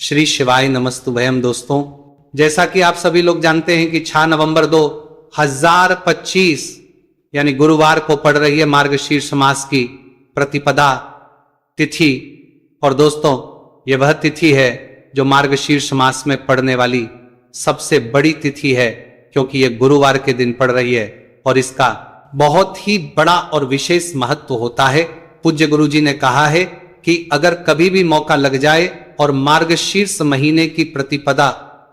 श्री शिवाय नमस्तुभयम। दोस्तों, जैसा कि आप सभी लोग जानते हैं कि 6 नवंबर 2025 यानी गुरुवार को पड़ रही है मार्गशीर्ष मास की प्रतिपदा तिथि। और दोस्तों, यह वह तिथि है जो मार्गशीर्ष मास में पड़ने वाली सबसे बड़ी तिथि है, क्योंकि यह गुरुवार के दिन पड़ रही है और इसका बहुत ही बड़ा और विशेष महत्व होता है। पूज्य गुरु जी ने कहा है कि अगर कभी भी मौका लग जाए और मार्गशीर्ष महीने की प्रतिपदा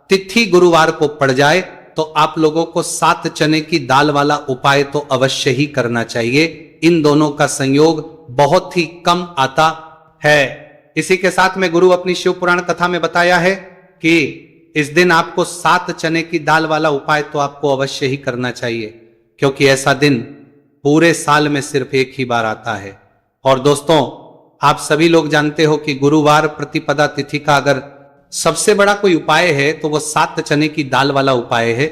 तिथि गुरुवार को पड़ जाए तो आप लोगों को 7 चने की दाल वाला उपाय तो अवश्य ही करना चाहिए। इन दोनों का संयोग बहुत ही कम आता है। इसी के साथ में गुरु अपनी शिव पुराण कथा में बताया है कि इस दिन आपको 7 चने की दाल वाला उपाय तो आपको अवश्य ही करना चाहिए, क्योंकि ऐसा दिन पूरे साल में सिर्फ एक ही बार आता है। और दोस्तों, आप सभी लोग जानते हो कि गुरुवार प्रतिपदा तिथि का अगर सबसे बड़ा कोई उपाय है तो वो 7 चने की दाल वाला उपाय है।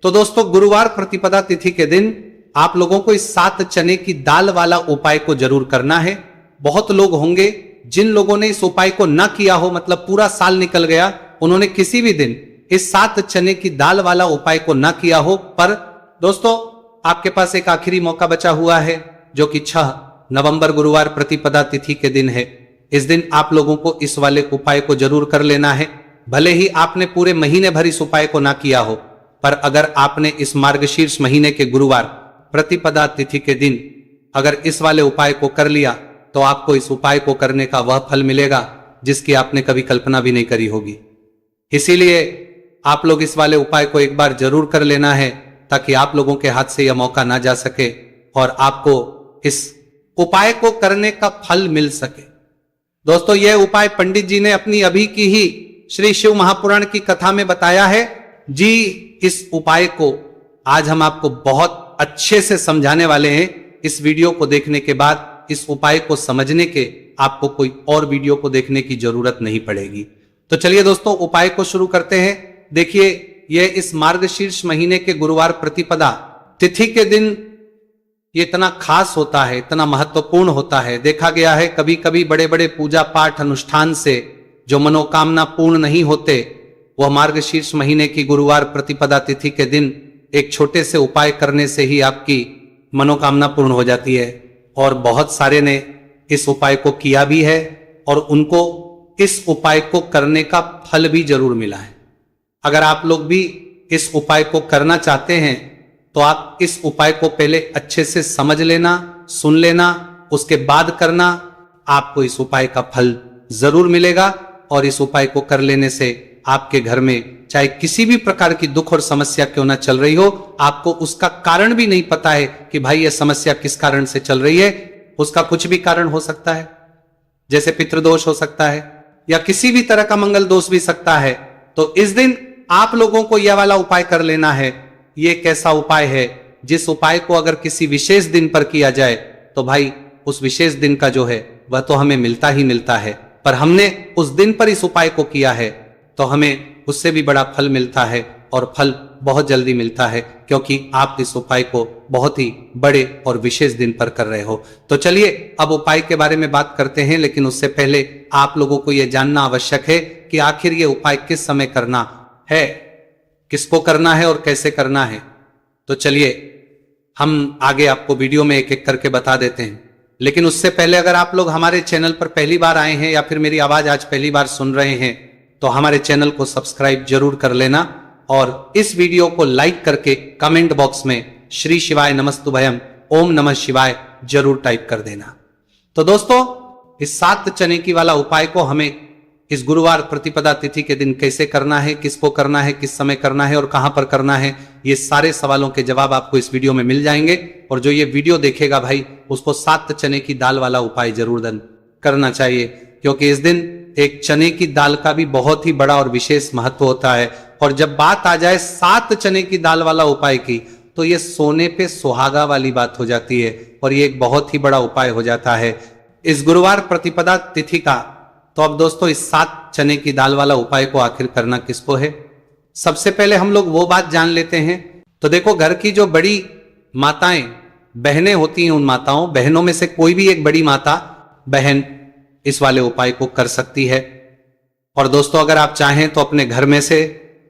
तो दोस्तों, गुरुवार प्रतिपदा तिथि के दिन आप लोगों को इस 7 चने की दाल वाला उपाय को जरूर करना है। बहुत लोग होंगे जिन लोगों ने इस उपाय को ना किया हो, मतलब पूरा साल निकल गया, उन्होंने किसी भी दिन इस 7 चने की दाल वाला उपाय को ना किया हो। पर दोस्तों, आपके पास एक आखिरी मौका बचा हुआ है, जो कि 6 नवंबर गुरुवार प्रतिपदा तिथि के दिन है। इस दिन आप लोगों को इस वाले उपाय को जरूर कर लेना है। भले ही आपने पूरे महीने भर इस उपाय को ना किया हो, पर अगर आपने इस मार्गशीर्ष महीने के गुरुवार प्रतिपदा तिथि के दिन अगर इस वाले उपाय को कर लिया तो आपको इस उपाय को करने का वह फल मिलेगा जिसकी आपने कभी कल्पना भी नहीं करी होगी। इसीलिए आप लोग इस वाले उपाय को एक बार जरूर कर लेना है, ताकि आप लोगों के हाथ से यह मौका ना जा सके और आपको इस उपाय को करने का फल मिल सके। दोस्तों, यह उपाय पंडित जी ने अपनी अभी की ही श्री शिव महापुराण की कथा में बताया है जी। इस उपाय को आज हम आपको बहुत अच्छे से समझाने वाले हैं। इस वीडियो को देखने के बाद इस उपाय को समझने के आपको कोई और वीडियो को देखने की जरूरत नहीं पड़ेगी। तो चलिए दोस्तों, उपाय को शुरू करते हैं। देखिए, यह इस मार्गशीर्ष महीने के गुरुवार प्रतिपदा तिथि के दिन ये इतना खास होता है, इतना महत्वपूर्ण होता है। देखा गया है कभी कभी बड़े बड़े पूजा पाठ अनुष्ठान से जो मनोकामना पूर्ण नहीं होते, वह मार्गशीर्ष महीने की गुरुवार प्रतिपदा तिथि के दिन एक छोटे से उपाय करने से ही आपकी मनोकामना पूर्ण हो जाती है। और बहुत सारे ने इस उपाय को किया भी है और उनको इस उपाय को करने का फल भी जरूर मिला है। अगर आप लोग भी इस उपाय को करना चाहते हैं तो आप इस उपाय को पहले अच्छे से समझ लेना, सुन लेना, उसके बाद करना। आपको इस उपाय का फल जरूर मिलेगा और इस उपाय को कर लेने से आपके घर में चाहे किसी भी प्रकार की दुख और समस्या क्यों ना चल रही हो, आपको उसका कारण भी नहीं पता है कि भाई यह समस्या किस कारण से चल रही है। उसका कुछ भी कारण हो सकता है, जैसे पितृदोष हो सकता है या किसी भी तरह का मंगल दोष भी सकता है। तो इस दिन आप लोगों को यह वाला उपाय कर लेना है। ये कैसा उपाय है जिस उपाय को अगर किसी विशेष दिन पर किया जाए तो भाई उस विशेष दिन का जो है वह तो हमें मिलता ही मिलता है, पर हमने उस दिन पर इस उपाय को किया है तो हमें उससे भी बड़ा फल मिलता है और फल बहुत जल्दी मिलता है, क्योंकि आप इस उपाय को बहुत ही बड़े और विशेष दिन पर कर रहे हो। तो चलिए अब उपाय के बारे में बात करते हैं, लेकिन उससे पहले आप लोगों को यह जानना आवश्यक है कि आखिर ये उपाय किस समय करना है, किसको करना है और कैसे करना है। तो चलिए हम आगे आपको वीडियो में एक एक करके बता देते हैं। लेकिन उससे पहले अगर आप लोग हमारे चैनल पर पहली बार आए हैं या फिर मेरी आवाज आज पहली बार सुन रहे हैं तो हमारे चैनल को सब्सक्राइब जरूर कर लेना और इस वीडियो को लाइक करके कमेंट बॉक्स में श्री शिवाय नमस्तुभयम ओम नमः शिवाय जरूर टाइप कर देना। तो दोस्तों, इस 7 चने की वाला उपाय को हमें इस गुरुवार प्रतिपदा तिथि के दिन कैसे करना है, किसको करना है, किस समय करना है और कहां पर करना है, ये सारे सवालों के जवाब आपको इस वीडियो में मिल जाएंगे। और जो ये वीडियो देखेगा भाई, उसको 7 चने की दाल वाला उपाय जरूर करना चाहिए, क्योंकि इस दिन एक चने की दाल का भी बहुत ही बड़ा और विशेष महत्व होता है। और जब बात आ जाए 7 चने की दाल वाला उपाय की, तो ये सोने पे सुहागा वाली बात हो जाती है और ये एक बहुत ही बड़ा उपाय हो जाता है इस गुरुवार प्रतिपदा तिथि का। तो अब दोस्तों, इस 7 चने की दाल वाला उपाय को आखिर करना किसको है, सबसे पहले हम लोग वो बात जान लेते हैं। तो देखो, घर की जो बड़ी माताएं बहनें होती हैं, उन माताओं बहनों में से कोई भी एक बड़ी माता बहन इस वाले उपाय को कर सकती है। और दोस्तों अगर आप चाहें तो अपने घर में से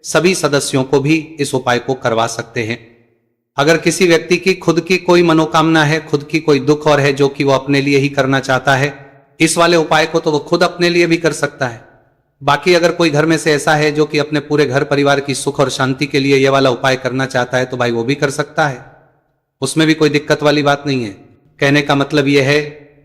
सभी सदस्यों को भी इस उपाय को करवा सकते हैं। अगर किसी व्यक्ति की खुद की कोई मनोकामना है, खुद की कोई दुख और है जो कि वो अपने लिए ही करना चाहता है, इस वाले उपाय को तो वो खुद अपने लिए भी कर सकता है। बाकी अगर कोई घर में से ऐसा है जो कि अपने पूरे घर परिवार की सुख और शांति के लिए यह वाला उपाय करना चाहता है तो भाई वो भी कर सकता है, उसमें भी कोई दिक्कत वाली बात नहीं है। कहने का मतलब यह है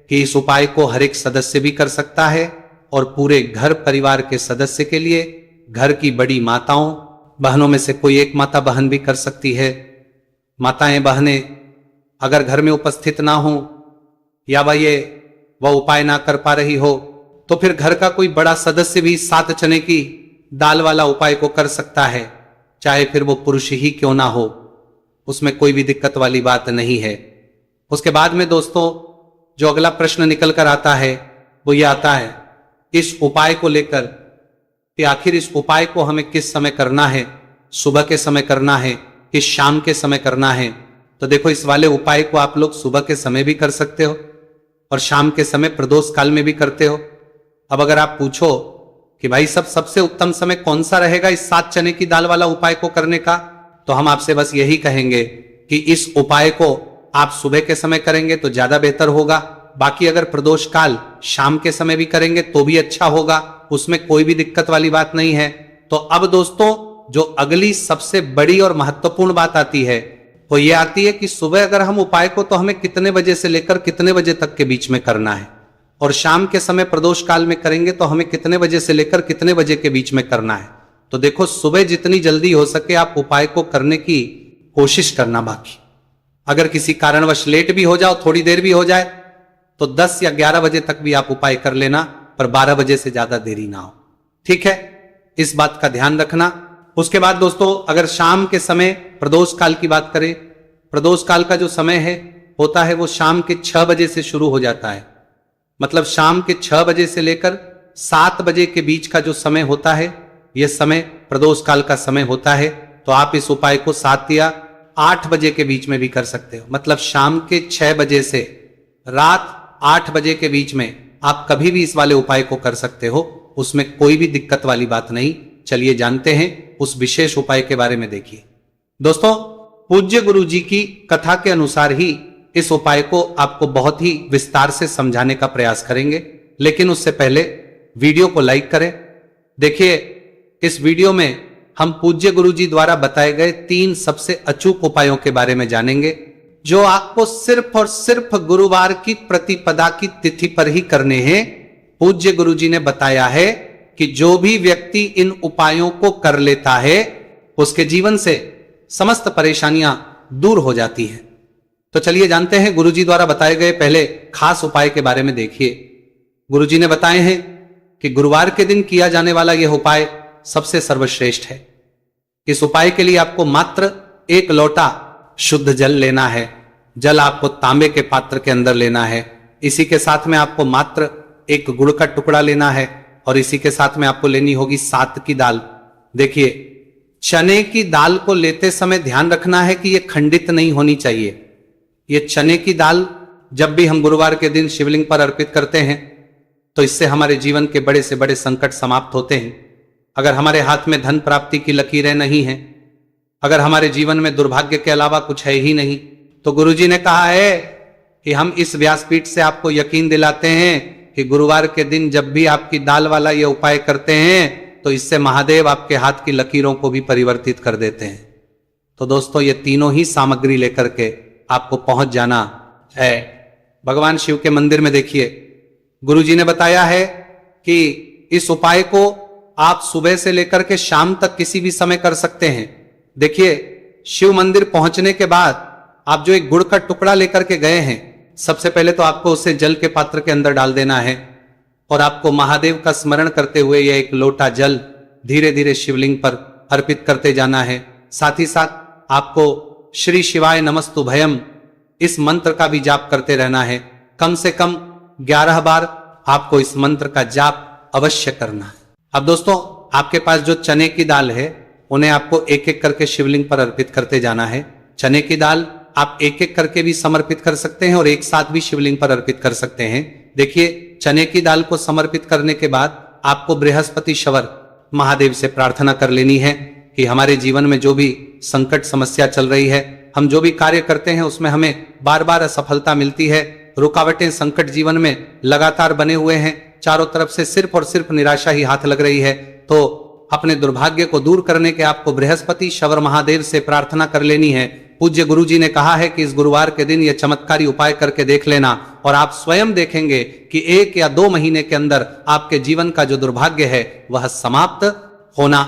कि इस उपाय को हर एक सदस्य भी कर सकता है और पूरे घर परिवार के सदस्य के लिए घर की बड़ी माताओं बहनों में से कोई एक माता बहन भी कर सकती है। माताएं बहनें अगर घर में उपस्थित ना हो या वह उपाय ना कर पा रही हो तो फिर घर का कोई बड़ा सदस्य भी 7 चने की दाल वाला उपाय को कर सकता है, चाहे फिर वो पुरुष ही क्यों ना हो, उसमें कोई भी दिक्कत वाली बात नहीं है। उसके बाद में दोस्तों जो अगला प्रश्न निकल कर आता है वो ये आता है इस उपाय को लेकर कि आखिर इस उपाय को हमें किस समय करना है, सुबह के समय करना है कि शाम के समय करना है। तो देखो इस वाले उपाय को आप लोग सुबह के समय भी कर सकते हो और शाम के समय प्रदोष काल में भी करते हो। अब अगर आप पूछो कि भाई सबसे उत्तम समय कौन सा रहेगा इस 7 चने की दाल वाला उपाय को करने का, तो हम आपसे बस यही कहेंगे कि इस उपाय को आप सुबह के समय करेंगे तो ज्यादा बेहतर होगा। बाकी अगर प्रदोष काल शाम के समय भी करेंगे तो भी अच्छा होगा, उसमें कोई भी दिक्कत वाली बात नहीं है। तो अब दोस्तों जो अगली सबसे बड़ी और महत्वपूर्ण बात आती है वो ये आती है कि सुबह अगर हम उपाय को तो हमें कितने बजे से लेकर कितने बजे तक के बीच में करना है, और शाम के समय प्रदोष काल में करेंगे तो हमें कितने बजे से लेकर कितने बजे के बीच में करना है। तो देखो सुबह जितनी जल्दी हो सके आप उपाय को करने की कोशिश करना। बाकी अगर किसी कारणवश लेट भी हो जाओ, थोड़ी देर भी हो जाए, तो 10 या 11 बजे तक भी आप उपाय कर लेना, पर 12 बजे से ज्यादा देरी ना हो, ठीक है, इस बात का ध्यान रखना। उसके बाद दोस्तों अगर शाम के समय प्रदोष काल की बात करें, प्रदोष काल का जो समय है होता है वो शाम के 6 बजे से शुरू हो जाता है। मतलब शाम के 6 बजे से लेकर 7 बजे के बीच का जो समय होता है यह समय प्रदोष काल का समय होता है। तो आप इस उपाय को 7 या 8 बजे के बीच में भी कर सकते हो। मतलब शाम के 6 बजे से रात 8 बजे के बीच में आप कभी भी इस वाले उपाय को कर सकते हो, उसमें कोई भी दिक्कत वाली बात नहीं। चलिए जानते हैं उस विशेष उपाय के बारे में। देखिए दोस्तों पूज्य गुरु जी की कथा के अनुसार ही इस उपाय को आपको बहुत ही विस्तार से समझाने का प्रयास करेंगे, लेकिन उससे पहले वीडियो को लाइक करें। देखिए इस वीडियो में हम पूज्य गुरु जी द्वारा बताए गए 3 सबसे अचूक उपायों के बारे में जानेंगे जो आपको सिर्फ और सिर्फ गुरुवार की प्रतिपदा की तिथि पर ही करने हैं। पूज्य गुरु जी ने बताया है कि जो भी व्यक्ति इन उपायों को कर लेता है उसके जीवन से समस्त परेशानियां दूर हो जाती हैं। तो चलिए जानते हैं गुरुजी द्वारा बताए गए पहले खास उपाय के बारे में। देखिए गुरुजी ने बताए हैं कि गुरुवार के दिन किया जाने वाला यह उपाय सबसे सर्वश्रेष्ठ है। इस उपाय के लिए आपको मात्र 1 लोटा शुद्ध जल लेना है। जल आपको तांबे के पात्र के अंदर लेना है। इसी के साथ में आपको मात्र 1 गुड़ का टुकड़ा लेना है और इसी के साथ में आपको लेनी होगी 7 की दाल। देखिए चने की दाल को लेते समय ध्यान रखना है कि यह खंडित नहीं होनी चाहिए। ये चने की दाल जब भी हम गुरुवार के दिन शिवलिंग पर अर्पित करते हैं तो इससे हमारे जीवन के बड़े से बड़े संकट समाप्त होते हैं। अगर हमारे हाथ में धन प्राप्ति की लकीरें नहीं हैं, अगर हमारे जीवन में दुर्भाग्य के अलावा कुछ है ही नहीं, तो गुरुजी ने कहा है कि हम इस व्यासपीठ से आपको यकीन दिलाते हैं कि गुरुवार के दिन जब भी आपकी दाल वाला ये उपाय करते हैं तो इससे महादेव आपके हाथ की लकीरों को भी परिवर्तित कर देते हैं। तो दोस्तों ये तीनों ही सामग्री लेकर के आपको पहुंच जाना है भगवान शिव के मंदिर में। देखिए गुरुजी ने बताया है कि इस उपाय को आप सुबह से लेकर के शाम तक किसी भी समय कर सकते हैं। देखिए शिव मंदिर पहुंचने के बाद आप जो एक गुड़ का टुकड़ा लेकर के गए हैं, सबसे पहले तो आपको उसे जल के पात्र के अंदर डाल देना है और आपको महादेव का स्मरण करते हुए यह 1 लोटा जल धीरे धीरे शिवलिंग पर अर्पित करते जाना है। साथ ही साथ आपको श्री शिवाय नमस्तुभयम इस मंत्र का भी जाप करते रहना है। कम से कम 11 बार आपको इस मंत्र का जाप अवश्य करना है। अब दोस्तों आपके पास जो चने की दाल है उन्हें आपको एक एक करके शिवलिंग पर अर्पित करते जाना है। चने की दाल आप एक एक करके भी समर्पित कर सकते हैं और एक साथ भी शिवलिंग पर अर्पित कर सकते हैं। देखिए चने की दाल को समर्पित करने के बाद आपको बृहस्पति शवर महादेव से प्रार्थना कर लेनी है कि हमारे जीवन में जो भी संकट समस्या चल रही है, हम जो भी कार्य करते हैं उसमें हमें बार बार असफलता मिलती है, रुकावटें संकट जीवन में लगातार बने हुए हैं, चारों तरफ से सिर्फ और सिर्फ निराशा ही हाथ लग रही है, तो अपने दुर्भाग्य को दूर करने के आपको बृहस्पति शवर महादेव से प्रार्थना कर लेनी है। पूज्य गुरु जी ने कहा है कि इस गुरुवार के दिन यह चमत्कारी उपाय करके देख लेना और आप स्वयं देखेंगे कि 1 या 2 महीने के अंदर आपके जीवन का जो दुर्भाग्य है वह समाप्त होना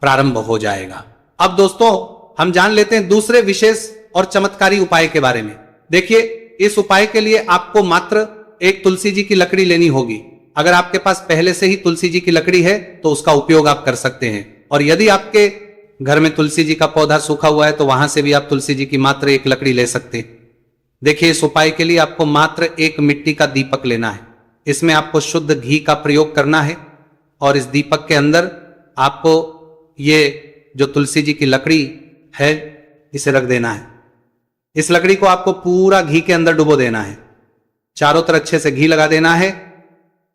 प्रारंभ हो जाएगा। अब दोस्तों हम जान लेते हैं दूसरे विशेष और चमत्कारी उपाय के बारे में। देखिए, इस उपाय के लिए आपको मात्र एक तुलसी जी की लकड़ी लेनी होगी। अगर आपके पास पहले से ही तुलसी जी की लकड़ी है तो उसका उपयोग आप कर सकते हैं, और यदि आपके घर में तुलसी जी का पौधा सूखा हुआ है तो वहां से भी आप तुलसी जी की मात्र एक लकड़ी ले सकते हैं। देखिए, इस उपाय के लिए आपको मात्र एक मिट्टी का दीपक लेना है। इसमें आपको शुद्ध घी का प्रयोग करना है और इस दीपक के अंदर आपको ये जो तुलसी जी की लकड़ी है इसे रख देना है। इस लकड़ी को आपको पूरा घी के अंदर डुबो देना है, चारों तरफ अच्छे से घी लगा देना है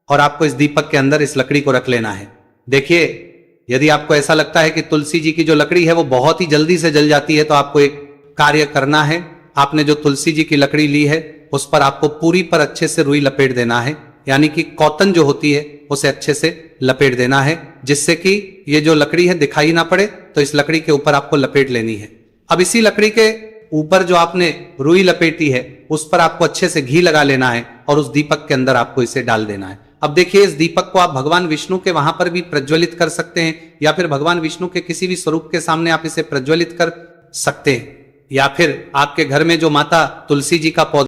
और आपको इस दीपक के अंदर इस लकड़ी को रख लेना है। देखिए, यदि आपको ऐसा लगता है कि तुलसी जी की जो लकड़ी है वो बहुत ही जल्दी से जल जाती है तो आपको एक कार्य करना है। आपने जो तुलसी जी की लकड़ी ली है उस पर आपको पूरी पर अच्छे से रुई लपेट देना है, यानी कि कॉटन जो होती है उसे अच्छे से लपेट देना है, जिससे कि ये जो लकड़ी है दिखाई ना पड़े। तो इस लकड़ी के ऊपर आपको लपेट लेनी है। अब इसी लकड़ी के ऊपर जो आपने रुई लपेटी है उस पर आपको अच्छे से घी लगा लेना है और उस दीपक के अंदर आपको इसे डाल देना है। अब देखिए, इस दीपक को आप भगवान विष्णु के वहां पर भी प्रज्वलित कर सकते हैं, या फिर भगवान विष्णु के किसी भी स्वरूप के सामने आप इसे प्रज्वलित कर सकते हैं, या फिर आपके घर में जो माता तुलसी जी का पौधा